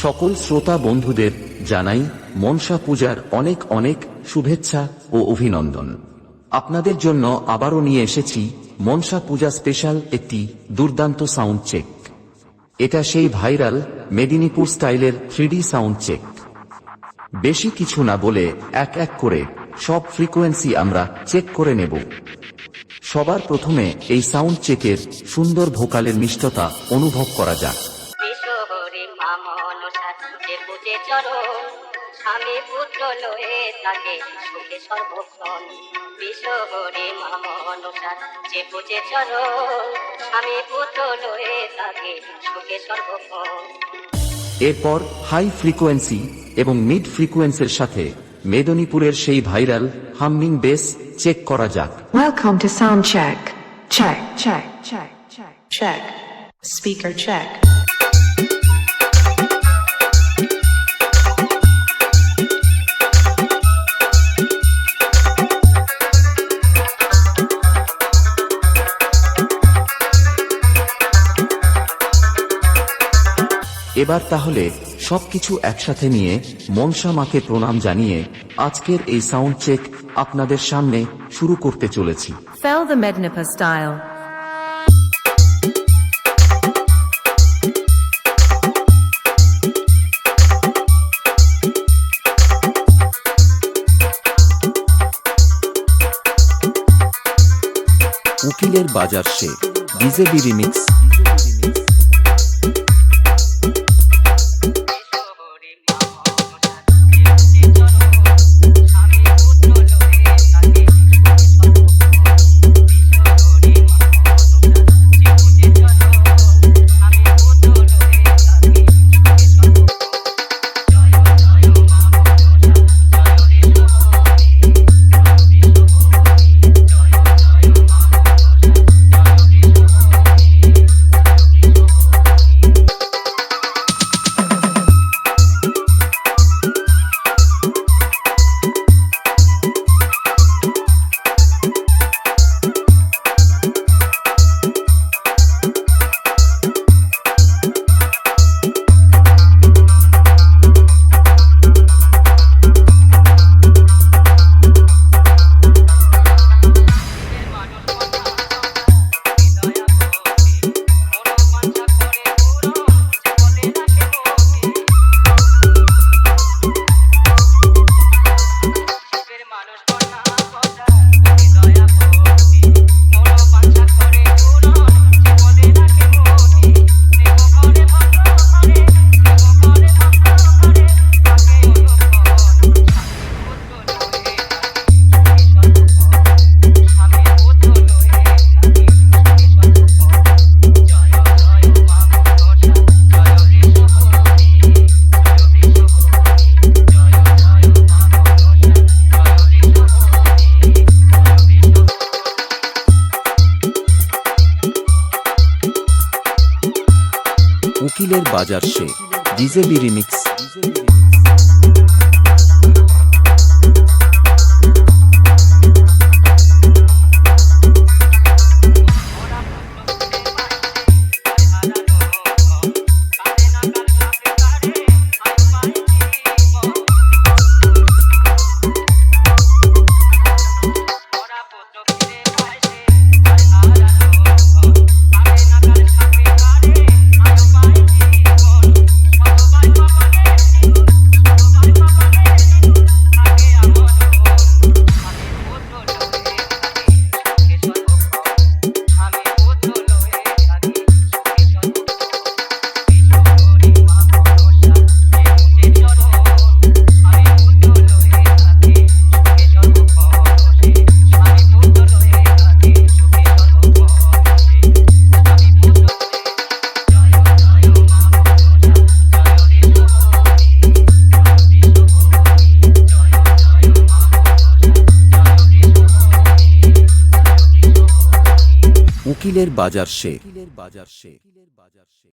সকল শ্রোতা বন্ধুদের জানাই মনসা পূজার অনেক অনেক শুভেচ্ছা ও অভিনন্দন। আপনাদের জন্য আবারও নিয়ে এসেছি মনসা পূজা স্পেশাল একটি দুর্দান্ত সাউন্ড চেক। এটা সেই ভাইরাল মেদিনীপুর স্টাইলের 3D সাউন্ড চেক। বেশি কিছু না বলে এক এক করে সব ফ্রিকোয়েন্সি আমরা চেক করে নেব। সবার প্রথমে এই সাউন্ড চেকের সুন্দর ভোকালের মিষ্টতা অনুভব করা যাক। স্বামী পুত্র লয়ে থাকে সুখে সর্বক্ষণ, বিশ্বহরে মা মনসা যে পূজে চরণ, স্বামী পুত্র লয়ে থাকে সুখে সর্বক্ষণ। এরপর হাই ফ্রিকোয়েন্সি এবং মিড ফ্রিকোয়েন্সির সাথে মেদিনীপুরের সেই ভাইরাল হামিং বেস চেক করা যাক। Welcome to sound check. Check, check, check, check, check. Speaker check. এবার তাহলে সবকিছু একসাথে নিয়ে মনসা মাকে প্রণাম জানিয়ে আজকের এই সাউন্ড চেক আপনাদের সামনে শুরু করতে চলেছি। Fell the Mednipur style. উকিলের বাজার সে ডিজেবি রিমিক্স। উকিলের বাজার সে ডিজেবি রিমিক্স। উকিলের বাজার সে।